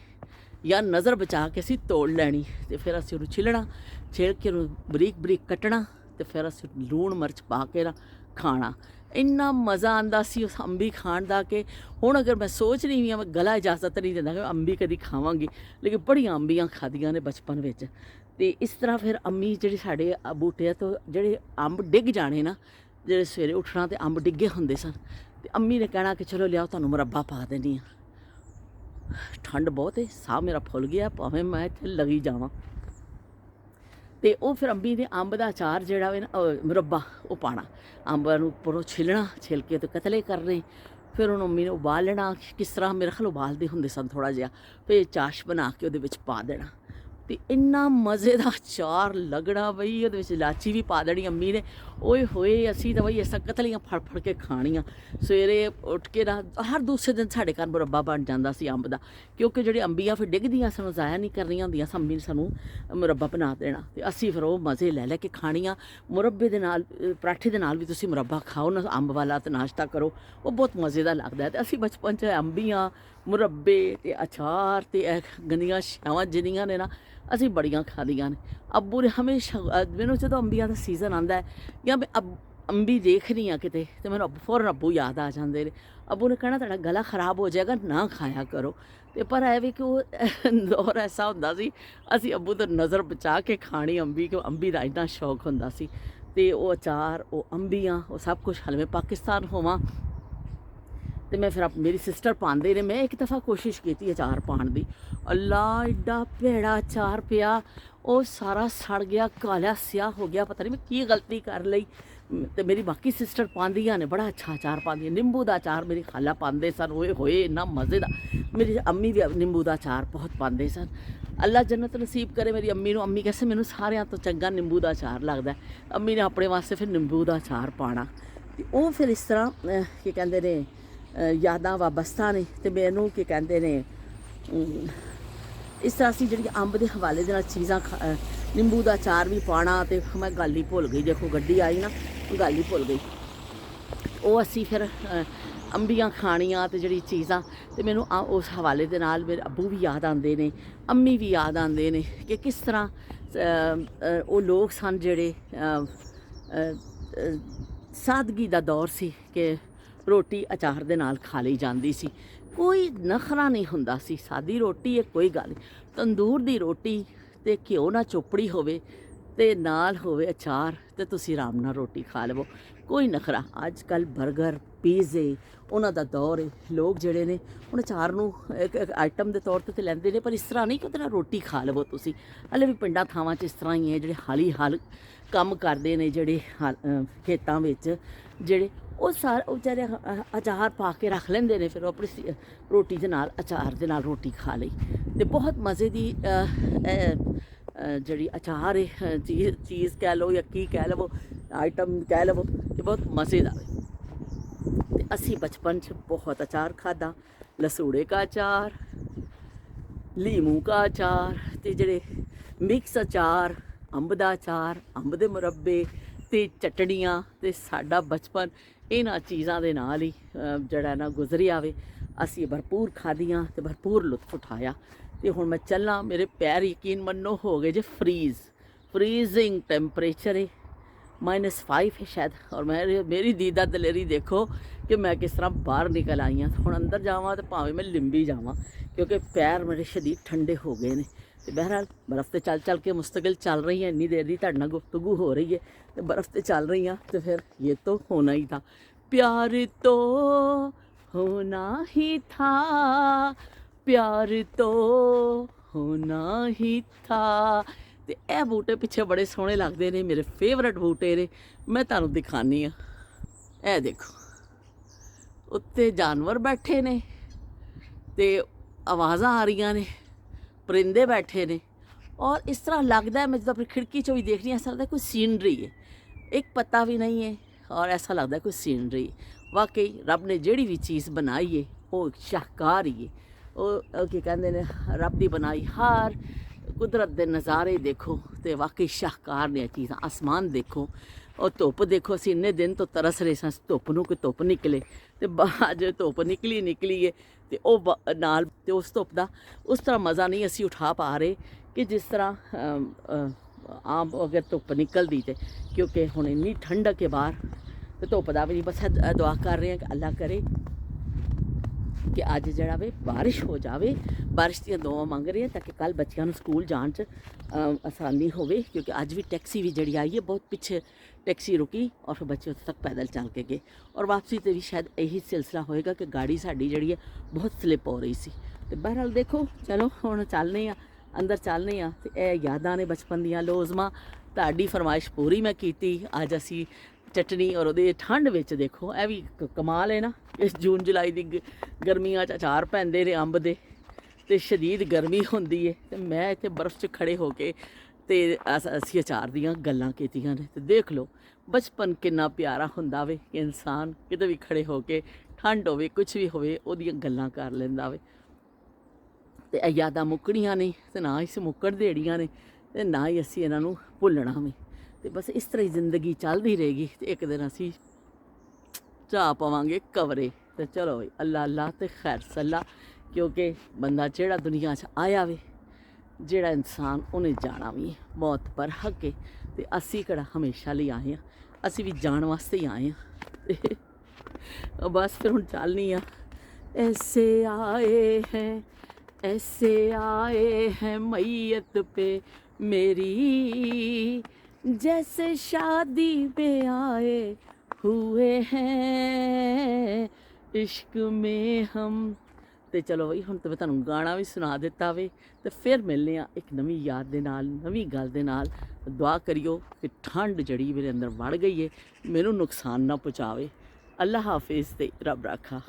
ਜਾਂ ਨਜ਼ਰ ਬਚਾ ਕੇ ਅਸੀਂ ਤੋੜ ਲੈਣੀ, ਅਤੇ ਫਿਰ ਅਸੀਂ ਉਹਨੂੰ ਛਿੱਲ ਕੇ ਉਹਨੂੰ ਬਰੀਕ ਕੱਟਣਾ, ਅਤੇ ਫਿਰ ਅਸੀਂ ਲੂਣ ਮਿਰਚ ਪਾ ਕੇ ਨਾ ਖਾਣਾ। ਇੰਨਾ ਮਜ਼ਾ ਆਉਂਦਾ ਸੀ ਉਸ ਅੰਬੀ ਖਾਣ ਦਾ ਕਿ ਹੁਣ ਅਗਰ ਮੈਂ ਸੋਚ ਰਹੀ ਹਾਂ, ਮੈਂ ਗਲਾ ਇਜਾਜ਼ਤ ਨਹੀਂ ਦਿੰਦਾ ਕਿ ਅੰਬੀ ਕਦੀ ਖਾਵਾਂਗੀ, ਲੇਕਿਨ ਬੜੀਆਂ ਅੰਬੀਆਂ ਖਾਧੀਆਂ ਨੇ ਬਚਪਨ ਵਿੱਚ। ਅਤੇ ਇਸ ਤਰ੍ਹਾਂ ਫਿਰ ਅੰਬੀ ਜਿਹੜੀ ਸਾਡੇ ਬੂਟਿਆਂ ਤੋਂ ਜਿਹੜੇ ਅੰਬ ਡਿੱਗ ਜਾਣੇ ਨਾ, ਜਿਹੜੇ ਸਵੇਰੇ ਉੱਠਣਾ ਅਤੇ ਅੰਬ ਡਿੱਗੇ ਹੁੰਦੇ ਸਨ, ਅਤੇ ਅੰਮੀ ਨੇ ਕਹਿਣਾ ਕਿ ਚਲੋ ਲਿਆਓ ਤੁਹਾਨੂੰ ਮੁਰੱਬਾ ਪਾ ਦਿੰਦੀ ਹਾਂ। ਠੰਡ ਬਹੁਤ ਹੈ, ਸਾਹ ਮੇਰਾ ਫੁੱਲ ਗਿਆ, ਭਾਵੇਂ ਮੈਂ ਇੱਥੇ ਲੱਗੀ ਜਾਵਾਂ। ਅਤੇ ਉਹ ਫਿਰ ਅੰਬੀ ਦੇ ਅੰਬ ਦਾ ਅਚਾਰ ਜਿਹੜਾ ਵੇ ਨਾ, ਮੁਰੱਬਾ ਉਹ ਪਾਉਣਾ, ਅੰਬਾਂ ਨੂੰ ਉੱਪਰੋਂ ਛਿੱਲ ਕੇ ਅਤੇ ਕਤਲੇ ਕਰਨੇ। ਫਿਰ ਉਹਨੂੰ ਅੰਮੀ ਨੇ ਉਬਾਲਣਾ, ਕਿਸ ਤਰ੍ਹਾਂ ਮੇਰੇ ਖਿਆਲ ਉਬਾਲਦੇ ਹੁੰਦੇ ਸਨ ਥੋੜ੍ਹਾ ਜਿਹਾ, ਫਿਰ ਚਾਸ਼ ਬਣਾ ਕੇ ਉਹਦੇ ਵਿੱਚ ਪਾ ਦੇਣਾ। ਤੇ ਇੰਨਾ ਮਜ਼ੇ ਦਾ ਅਚਾਰ ਲੱਗਣਾ ਬਈ, ਉਹਦੇ ਵਿੱਚ ਇਲਾਚੀ ਵੀ ਪਾ ਦੇਣੀ ਅੰਮੀ ਨੇ। ਓਏ ਹੋਏ, ਅਸੀਂ ਤਾਂ ਬਈ ਇਸ ਤਰ੍ਹਾਂ ਕਤਲੀਆਂ ਫੜ ਫੜ ਕੇ ਖਾਣੀਆਂ। ਸਵੇਰੇ ਉੱਠ ਕੇ ਨਾ ਹਰ ਦੂਸਰੇ ਦਿਨ ਸਾਡੇ ਘਰ ਮੁਰੱਬਾ ਬਣ ਜਾਂਦਾ ਸੀ ਅੰਬ ਦਾ, ਕਿਉਂਕਿ ਜਿਹੜੇ ਅੰਬੀਆਂ ਫਿਰ ਡਿੱਗਦੀਆਂ ਸਾਨੂੰ ਜ਼ਾਇਆ ਨਹੀਂ ਕਰਨੀਆਂ ਹੁੰਦੀਆਂ, ਅੰਮੀ ਨੇ ਸਾਨੂੰ ਮੁਰੱਬਾ ਬਣਾ ਦੇਣਾ ਤੇ ਅਸੀਂ ਫਿਰ ਉਹ ਮਜ਼ੇ ਲੈ ਲੈ ਕੇ ਖਾਣੀਆਂ। ਮੁਰੱਬੇ ਦੇ ਨਾਲ ਪਰਾਠੇ ਦੇ ਨਾਲ ਵੀ ਤੁਸੀਂ ਮੁਰੱਬਾ ਖਾਓ ਨਾ ਅੰਬ ਵਾਲਾ, ਤੇ ਨਾਸ਼ਤਾ ਕਰੋ, ਉਹ ਬਹੁਤ ਮਜ਼ੇ ਦਾ ਲੱਗਦਾ। ਤੇ ਅਸੀਂ ਬਚਪਨ 'ਚ ਅੰਬੀਆਂ, ਮੁਰੱਬੇ ਤੇ ਅਚਾਰ ਤੇ ਇਹ ਗੰਦੀਆਂ ਛਾਵਾਂ ਜਿੰਨੀਆਂ ਨੇ ਨਾ ਅਸੀਂ ਬੜੀਆਂ ਖਾਦੀਆਂ ਨੇ। ਅੱਬੂ ਨੇ ਹਮੇਸ਼ਾ ਮੈਨੂੰ ਜਦੋਂ ਅੰਬੀਆਂ ਦਾ ਸੀਜ਼ਨ ਆਉਂਦਾ ਹੈ ਜਾਂ ਮੈਂ ਅੰਬੀ ਦੇਖਣੀ ਆ ਕਿਤੇ, ਤੇ ਮੈਨੂੰ ਫੌਰਨ ਅੱਬੂ ਯਾਦ ਆ ਜਾਂਦੇ ਨੇ। ਅੱਬੂ ਨੇ ਕਹਿਣਾ ਤੁਹਾਡਾ ਗਲਾ ਖਰਾਬ ਹੋ ਜਾਏਗਾ, ਨਾ ਖਾਇਆ ਕਰੋ। ਤੇ ਪਰ ਐ ਵੀ ਕਿ ਉਹ ਦੌਰ ਐਸਾ ਹੁੰਦਾ ਸੀ, ਅਸੀਂ ਅੱਬੂ ਤੋਂ ਨਜ਼ਰ ਬਚਾ ਕੇ ਖਾਣੀ ਅੰਬੀ, ਕਿ ਅੰਬੀ ਦਾ ਇੰਨਾ ਸ਼ੌਕ ਹੁੰਦਾ ਸੀ। ਤੇ ਉਹ ਅਚਾਰ, ਉਹ ਅੰਬੀਆਂ, ਉਹ ਸਭ ਕੁਛ। ਹਾਲੇ ਮੈਂ ਪਾਕਿਸਤਾਨ ਹੋਵਾਂ ਤੇ ਮੈਂ ਫਿਰ ਮੇਰੀ ਸਿਸਟਰ ਪਾਉਂਦੇ ਨੇ, ਮੈਂ ਇੱਕ ਦਫਾ ਕੋਸ਼ਿਸ਼ ਕੀਤੀ ਅਚਾਰ ਪਾਉਣ ਦੀ, ਅੱਲਾ ਐਡਾ ਭੈੜਾ ਅਚਾਰ ਪਿਆ, ਉਹ ਸਾਰਾ ਸੜ ਗਿਆ, ਕਾਲਾ ਸਿਆਹ ਹੋ ਗਿਆ। ਪਤਾ ਨਹੀਂ ਮੈਂ ਕੀ ਗਲਤੀ ਕਰ ਲਈ। ਤੇ ਮੇਰੀ ਬਾਕੀ ਸਿਸਟਰ ਪਾਉਂਦੀਆਂ ਨੇ, ਬੜਾ ਅੱਛਾ ਅਚਾਰ ਪਾਉਂਦੀਆਂ। ਨਿੰਬੂ ਦਾ ਅਚਾਰ ਮੇਰੀ ਖਾਲਾ ਪਾਉਂਦੇ ਸਨ, ਓਏ ਹੋਏ ਇੰਨਾ ਮਜ਼ੇ ਦਾ। ਮੇਰੀ ਅੰਮੀ ਵੀ ਨਿੰਬੂ ਦਾ ਅਚਾਰ ਬਹੁਤ ਪਾਉਂਦੇ ਸਨ। ਅੱਲਾ ਜੰਨਤ ਨਸੀਬ ਕਰੇ ਮੇਰੀ ਅੰਮੀ ਨੂੰ। ਅੰਮੀ ਕਹਿੰਦੇ ਮੈਨੂੰ ਸਾਰਿਆਂ ਤੋਂ ਚੰਗਾ ਨਿੰਬੂ ਦਾ ਅਚਾਰ ਲੱਗਦਾ। ਅੰਮੀ ਨੇ ਆਪਣੇ ਵਾਸਤੇ ਫਿਰ ਨਿੰਬੂ ਦਾ ਅਚਾਰ ਪਾਉਣਾ, ਤੇ ਉਹ ਫਿਰ ਇਸ ਤਰ੍ਹਾਂ ਕੀ ਕਹਿੰਦੇ ਨੇ ਯਾਦਾਂ ਵਾਬਸਤਾ ਨੇ। ਤੇ ਮੈਨੂੰ ਕੀ ਕਹਿੰਦੇ ਨੇ ਇਸ ਤਰ੍ਹਾਂ ਅਸੀਂ ਜਿਹੜੀ ਅੰਬ ਦੇ ਹਵਾਲੇ ਦੇ ਨਾਲ ਚੀਜ਼ਾਂ ਨਿੰਬੂ ਦਾ ਅਚਾਰ ਵੀ ਪਾਉਣਾ। ਤੇ ਮੈਂ ਗੱਲ ਹੀ ਭੁੱਲ ਗਈ, ਦੇਖੋ ਗੱਡੀ ਆਈ ਨਾ, ਗੱਲ ਹੀ ਭੁੱਲ ਗਈ। ਉਹ ਅਸੀਂ ਫਿਰ ਅੰਬੀਆਂ ਖਾਣੀਆਂ ਤੇ ਜਿਹੜੀ ਚੀਜ਼ਾਂ, ਤੇ ਮੈਨੂੰ ਉਸ ਹਵਾਲੇ ਦੇ ਨਾਲ ਮੇਰੇ ਅੱਬੂ ਵੀ ਯਾਦ ਆਉਂਦੇ ਨੇ, ਅੰਮੀ ਵੀ ਯਾਦ ਆਉਂਦੇ ਨੇ ਕਿ ਕਿਸ ਤਰ੍ਹਾਂ ਉਹ ਲੋਕ ਸਨ ਜਿਹੜੇ ਸਾਦਗੀ ਦਾ ਦੌਰ ਸੀ ਕਿ ਰੋਟੀ ਅਚਾਰ ਦੇ ਨਾਲ ਖਾ ਲਈ ਜਾਂਦੀ ਸੀ, ਕੋਈ ਨਖਰਾ ਨਹੀਂ ਹੁੰਦਾ ਸੀ। ਸਾਦੀ ਰੋਟੀ ਹੈ, ਕੋਈ ਗੱਲ ਨਹੀਂ। ਤੰਦੂਰ ਦੀ ਰੋਟੀ ਤੇ ਘਿਓ ਨਾਲ ਚੋਪੜੀ ਹੋਵੇ ਤੇ ਨਾਲ ਹੋਵੇ ਅਚਾਰ, ਤੇ ਤੁਸੀਂ ਆਰਾਮ ਨਾਲ ਰੋਟੀ ਖਾ ਲਵੋ, ਕੋਈ ਨਖਰਾ। ਅੱਜ ਕੱਲ੍ਹ ਬਰਗਰ, ਪੀਜ਼ੇ, ਉਹਨਾਂ ਦਾ ਦੌਰ ਹੈ। ਲੋਕ ਜਿਹੜੇ ਨੇ ਹੁਣ ਅਚਾਰ ਨੂੰ ਇੱਕ ਆਈਟਮ ਦੇ ਤੌਰ 'ਤੇ ਲੈਂਦੇ ਨੇ, ਪਰ ਇਸ ਤਰ੍ਹਾਂ ਨਹੀਂ ਕਿ ਉਹਦੇ ਨਾਲ ਰੋਟੀ ਖਾ ਲਵੋ ਤੁਸੀਂ। ਹਲੇ ਵੀ ਪਿੰਡਾਂ ਥਾਵਾਂ 'ਚ ਇਸ ਤਰ੍ਹਾਂ ਹੀ ਹੈ, ਜਿਹੜੇ ਹਾਲੀ ਹਾਲ ਕੰਮ ਕਰਦੇ ਨੇ, ਜਿਹੜੇ ਖੇਤਾਂ ਵਿੱਚ ਜਿਹੜੇ ਉਹ ਵਿਚਾਰੇ ਅਚਾਰ ਪਾ ਕੇ ਰੱਖ ਲੈਂਦੇ ਨੇ, ਫਿਰ ਉਹ ਆਪਣੀ ਰੋਟੀ ਦੇ ਨਾਲ ਅਚਾਰ ਦੇ ਨਾਲ ਰੋਟੀ ਖਾ ਲਈ। ਤੇ ਬਹੁਤ ਮਜ਼ੇ ਦੀ ਜਿਹੜੀ ਅਚਾਰ ਹੈ ਚੀਜ਼ ਕਹਿ ਲਓ ਜਾਂ ਕੀ ਕਹਿ ਲਵੋ, ਆਈਟਮ ਕਹਿ ਲਵੋ, ਕਿ ਬਹੁਤ ਮਜ਼ੇਦਾਰ। ਤੇ ਅਸੀਂ ਬਚਪਨ 'ਚ ਬਹੁਤ ਅਚਾਰ ਖਾਦਾ, ਲਸੂੜੇ ਕਾ ਅਚਾਰ, ਲੀਮੂ ਕਾ ਅਚਾਰ, ਤੇ ਜਿਹੜੇ ਮਿਕਸ ਅਚਾਰ, ਅੰਬ ਦਾ ਅਚਾਰ, ਅੰਬ ਦੇ ਮੁਰੱਬੇ ਤੇ ਚਟੜੀਆਂ। ਤੇ ਸਾਡਾ ਬਚਪਨ ਇਹਨਾਂ ਚੀਜ਼ਾਂ ਦੇ ਨਾਲ ਹੀ ਜਿਹੜਾ ਨਾ ਗੁਜ਼ਰਿਆ ਵੇ। ਅਸੀਂ ਭਰਪੂਰ ਖਾਧੀਆਂ ਤੇ ਭਰਪੂਰ ਲੁਤਫ ਉਠਾਇਆ। ਤੇ ਹੁਣ ਮੈਂ ਚੱਲਾਂ, ਮੇਰੇ ਪੈਰ ਯਕੀਨ ਮੰਨੋ ਹੋ ਗਏ ਜੇ ਫਰੀਜ਼ਿੰਗ ਟੈਂਪਰੇਚਰ ਹੈ, -5 ਹੈ ਸ਼ਾਇਦ। ਔਰ ਮੇਰੀ ਦੀਦਾ ਦਲੇਰੀ ਦੇਖੋ ਕਿ ਮੈਂ ਕਿਸ ਤਰ੍ਹਾਂ ਬਾਹਰ ਨਿਕਲ ਆਈ ਹਾਂ। ਹੁਣ ਅੰਦਰ ਜਾਵਾਂ ਤੇ ਭਾਵੇਂ ਮੈਂ ਲਿੰਬੀ ਜਾਵਾਂ, ਕਿਉਂਕਿ ਪੈਰ ਮੇਰੇ ਸ਼ਦੀਦ ਠੰਡੇ ਹੋ ਗਏ ਨੇ। ਤੇ ਬਹਿਰਹਾਲ ਬਰਫ਼ ਤੇ ਚੱਲ ਕੇ ਮੁਸਤਕਿਲ ਚੱਲ ਰਹੀ ਹੈ, ਇੰਨੀ ਦੇਰ ਦੀ ਤੁਹਾਡੇ ਨਾਲ ਗੁਫ਼ਤਗੂ ਹੋ ਰਹੀ ਹੈ ਤੇ ਬਰਫ਼ ਤੇ ਚੱਲ ਰਹੀ ਹਾਂ, ਤੇ ਫਿਰ ਇਹ ਤਾਂ ਹੋਣਾ ਹੀ ਥਾ, प्यार तो होना ही था, प्यार तो होना ही था। ਤੇ ਇਹ ਬੂਟੇ ਪਿੱਛੇ ਬੜੇ ਸੋਹਣੇ ਲੱਗਦੇ ਨੇ, ਮੇਰੇ ਫੇਵਰਟ ਬੂਟੇ ਨੇ। ਮੈਂ ਤੁਹਾਨੂੰ ਦਿਖਾਨੀ ਆ, ਇਹ ਦੇਖੋ ਉੱਤੇ ਜਾਨਵਰ ਬੈਠੇ ਨੇ ਤੇ ਆਵਾਜ਼ਾਂ ਆ ਰਹੀਆਂ ਨੇ, परिंदे बैठे ने। और इस तरह लगता है, मैं जब अपनी खिड़की चो भी देखनी, ऐसा लगता है कोई सीनरी है, एक पत्ता भी नहीं है, और ऐसा लगता है कोई सीनरी। वाकई रब ने जिहड़ी भी चीज़ बनाई है वो शाहकार ही है। वो की कहते ने रब की बनाई हर कुदरत के नज़ारे देखो तो वाकई शाहकार ने चीज़ां। आसमान देखो और धुप देखो, असीं इन्ने दिन तो तरस रहे सन धुप नूं कि धुप निकले, तो अज धुप निकली है तो वो नाल ते उस धुप का उस तरह मज़ा नहीं असी उठा पा रहे कि जिस तरह आम अगर धुप निकलती तो, क्योंकि हुण इन्नी ठंडक है बाहर तो धुप का भी नहीं। बस दुआ कर रहे हैं कि अल्लाह करे कि अज जड़ा वे बारिश हो जाए। बारिश दी दुआ मंग रहे हैं ताकि कल बच्चों को स्कूल जाने च आसानी होवे, क्योंकि अज भी टैक्सी भी जड़ी आई है, बहुत पिछे टैक्सी रुकी और फिर बच्चे उत्थे तक पैदल चल के गए। और वापसी तो भी शायद यही सिलसिला होएगा कि गाड़ी साड़ी जड़ी है बहुत स्लिप हो रही सी। तो बहरहाल देखो चलो हुण चलने आ, अंदर चलने आ। तो यह यादां ने बचपन दियां लोज़मा। तुहाडी फरमाइश पूरी मैं कीती। अज असी चटनी और वो ठंड में देखो, यह भी कमाल है ना, इस जून जुलाई की गर्मियां च अचार पैंदे ने अंब दे। ਤੇ ਸ਼ਦੀਦ ਗਰਮੀ ਹੁੰਦੀ ਹੈ ਤੇ ਮੈਂ ਇੱਥੇ ਬਰਫ਼ 'ਚ ਖੜੇ ਹੋ ਕੇ ਤੇ ਅਸੀਂ ਅਚਾਰ ਦੀਆਂ ਗੱਲਾਂ ਕੀਤੀਆਂ ਨੇ। ਤੇ ਦੇਖ ਲਓ ਬਚਪਨ ਕਿੰਨਾ ਪਿਆਰਾ ਹੁੰਦਾ ਵੇ ਕਿ ਇਨਸਾਨ ਕਿਤੇ ਵੀ ਖੜੇ ਹੋ ਕੇ, ਠੰਡ ਹੋਵੇ ਕੁਝ ਵੀ ਹੋਵੇ, ਉਹਦੀਆਂ ਗੱਲਾਂ ਕਰ ਲੈਂਦਾ ਵੇ। ਤੇ ਇਹ ਯਾਦਾਂ ਮੁੱਕਣੀਆਂ ਨਹੀਂ ਤੇ ਨਾ ਹੀ ਮੁੱਕਣ ਦੇਣੀਆਂ ਨੇ ਤੇ ਨਾ ਹੀ ਅਸੀਂ ਇਹਨਾਂ ਨੂੰ ਭੁੱਲਣਾ ਵੀ। ਤੇ ਬਸ ਇਸ ਤਰ੍ਹਾਂ ਹੀ ਜ਼ਿੰਦਗੀ ਚੱਲਦੀ ਰਹੇਗੀ ਤੇ ਇੱਕ ਦਿਨ ਅਸੀਂ ਚਾਹ ਪਾਵਾਂਗੇ ਕਵਰੇ। ਤੇ ਚਲੋ ਬਈ ਅੱਲਾ ਅੱਲਾ ਤੇ ਖੈਰ ਸੱਲਾ, ਕਿਉਂਕਿ ਬੰਦਾ ਜਿਹੜਾ ਦੁਨੀਆ 'ਚ ਆਇਆ ਵੇ, ਜਿਹੜਾ ਇਨਸਾਨ ਉਹਨੇ ਜਾਣਾ ਵੀ ਹੈ, ਮੌਤ ਪਰ ਹੱਕ ਹੈ। ਤੇ ਅਸੀਂ ਕਿਹੜਾ ਹਮੇਸ਼ਾ ਲਈ ਆਏ ਹਾਂ, ਅਸੀਂ ਵੀ ਜਾਣ ਵਾਸਤੇ ਹੀ ਆਏ ਹਾਂ। ਤੇ ਬਸ ਫਿਰ ਹੁਣ ਚੱਲਣੀ ਆ। ਐਸੇ ਆਏ ਹੈ ऐसे आए हैं मैयत पे मेरी, जैसे शादी में आए हुए हैं इश्क में हम। ਤੇ ਚਲੋ ਬਈ ਹੁਣ ਤਾਂ ਮੈਂ ਤੁਹਾਨੂੰ ਗਾਣਾ ਵੀ ਸੁਣਾ ਦਿੱਤਾ ਵੇ ਤੇ ਫਿਰ ਮਿਲਨੇ ਆ ਇੱਕ ਨਵੀਂ ਯਾਦ ਦੇ ਨਾਲ, ਨਵੀਂ ਗੱਲ ਦੇ ਨਾਲ। ਦੁਆ ਕਰਿਓ ਕਿ ਠੰਡ ਜਿਹੜੀ ਮੇਰੇ ਅੰਦਰ ਵੜ ਗਈ ਹੈ ਮੈਨੂੰ ਨੁਕਸਾਨ ਨਾ ਪਹੁੰਚਾਵੇ। ਅੱਲਾ ਹਾਫਿਜ਼ ਤੇ ਰੱਬ ਰਾਖਾ।